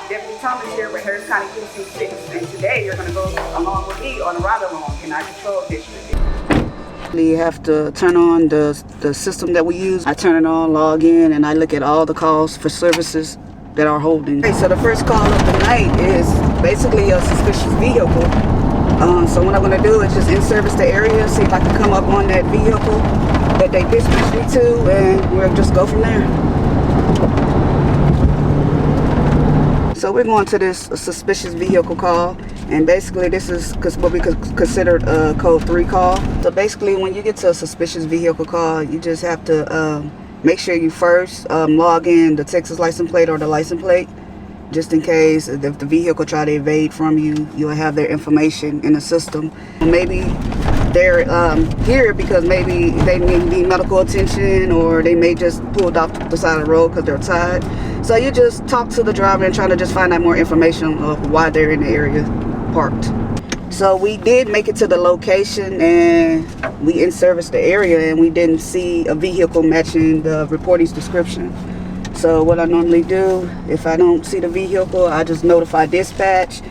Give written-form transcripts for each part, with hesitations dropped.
Deputy Thomas here with Harris County Precinct 6, and today you're going to go along with me on a ride-along in our control district. You have to turn on the system that we use. I turn it on, log in, and I look at all the calls for services that are holding. Okay, so the first call of the night is basically a suspicious vehicle. So what I'm going to do is just in-service the area, see if I can come up on that vehicle that they dispatched me to, and we'll just go from there. So we're going to this suspicious vehicle call, and basically this is what we consider a code 3 call. So basically when you get to a suspicious vehicle call, you just have to make sure you first log in the Texas license plate or the license plate, just in case if the vehicle try to evade from you, you'll have their information in the system. Maybe they're here because maybe they need medical attention, or they may just pulled off the side of the road because they're tired. So you just talk to the driver and try to just find out more information of why they're in the area parked. So we did make it to the location, and we in-serviced the area, and we didn't see a vehicle matching the reportee's description. So what I normally do, if I don't see the vehicle, I just notify dispatch.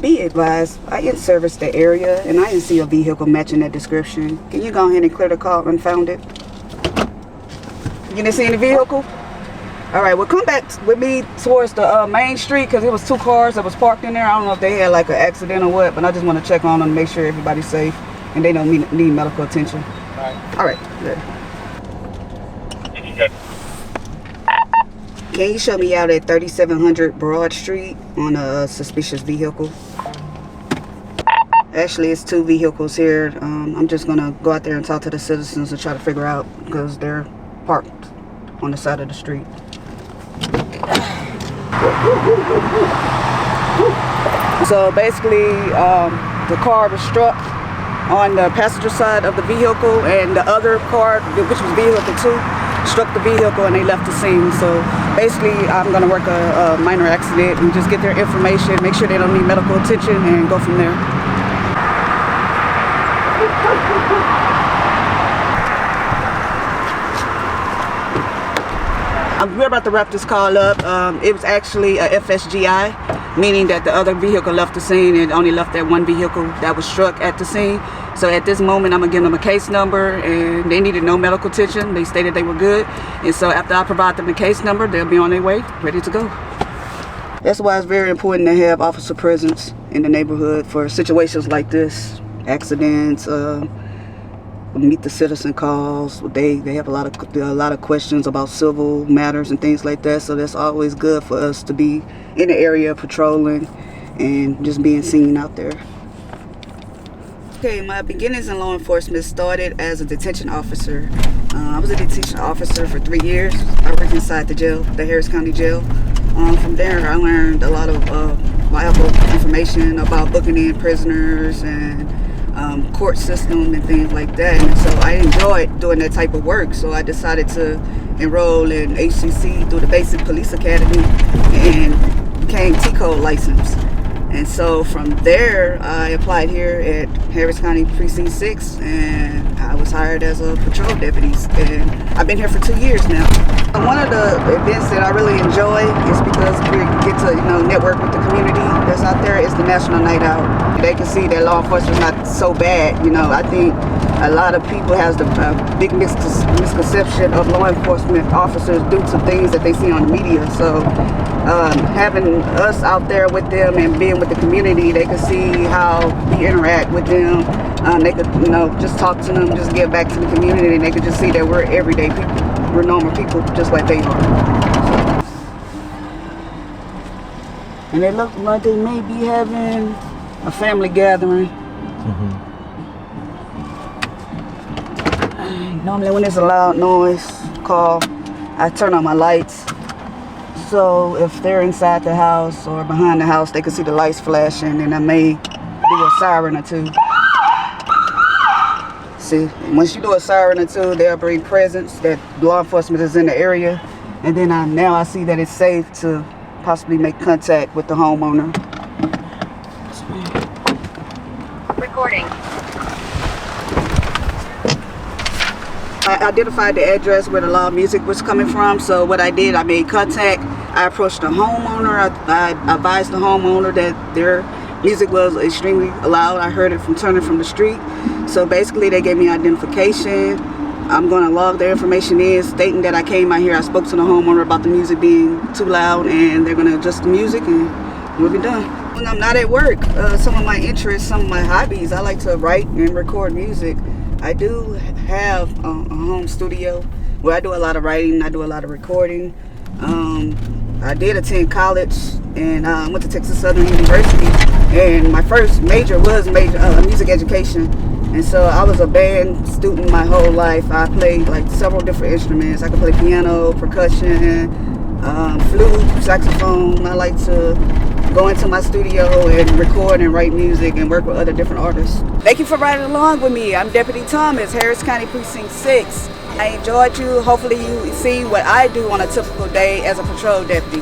Be advised, I in-serviced the area and I didn't see a vehicle matching that description. Can you go ahead and clear the call and found it? You didn't see any vehicle? All right, well, come back with me towards the main street, because it was 2 cars that was parked in there. I don't know if they had like an accident or what, but I just want to check on them and make sure everybody's safe and they don't need medical attention. All right, good. Can you show me out at 3700 Broad Street on a suspicious vehicle? Actually, it's 2 vehicles here. I'm just gonna go out there and talk to the citizens and try to figure out, because they're parked on the side of the street. So basically, the car was struck on the passenger side of the vehicle, and the other car, which was vehicle 2, struck the vehicle and they left the scene. So basically, I'm gonna work a minor accident and just get their information, make sure they don't need medical attention, and go from there. We're about to wrap this call up. It was actually a FSGI, meaning that the other vehicle left the scene and only left that one vehicle that was struck at the scene. So at this moment, I'm gonna give them a case number, and they needed no medical attention. They stated they were good. And so after I provide them the case number, they'll be on their way, ready to go. That's why it's very important to have officer presence in the neighborhood for situations like this, accidents, meet the citizen calls. They have a lot of questions about civil matters and things like that. So that's always good for us to be in the area patrolling and just being seen out there. Okay, my beginnings in law enforcement started as a detention officer. I was a detention officer for 3 years. I worked inside the jail, the Harris County Jail. From there, I learned a lot of valuable information about booking in prisoners and court system and things like that. And so I enjoyed doing that type of work. So I decided to enroll in HCC through the Basic Police Academy and became T-Code licensed. And so from there, I applied here at Harris County Precinct 6, and I was hired as a patrol deputy. And I've been here for 2 years now. One of the events that I really enjoy is because we get to, network with the community that's out there, is the National Night Out. They can see that law enforcement is not so bad. I think a lot of people has the big misconception of law enforcement officers due to things that they see on the media. So having us out there with them and being with the community, they can see how we interact with them. They could, just talk to them, just give back to the community, and they could just see that we're everyday people. We're normal people, just like they are. And they look like they may be having a family gathering. Normally when there's a loud noise call, I turn on my lights. So if they're inside the house or behind the house, they can see the lights flashing, and I may do a siren or 2. See, once you do a siren or 2, they'll bring presence that law enforcement is in the area. And then now I see that it's safe to possibly make contact with the homeowner. Recording. I identified the address where the loud music was coming from, so what I did, I made contact I approached the homeowner. I advised the homeowner that their music was extremely loud. I heard it from turning from the street. So basically they gave me identification. I'm going to log their information in, stating that I came out here. I spoke to the homeowner about the music being too loud, and they're going to adjust the music, and we'll be done. When I'm not at work, some of my interests, some of my hobbies, I like to write and record music. I do have a home studio where I do a lot of writing, I do a lot of recording. I did attend college and went to Texas Southern University, and my first major was music education. And so I was a band student my whole life. I played like several different instruments. I could play piano, percussion, flute, saxophone. I like to go into my studio and record and write music and work with other different artists. Thank you for riding along with me. I'm Deputy Thomas, Harris County Precinct 6. I enjoyed you. Hopefully you see what I do on a typical day as a patrol deputy.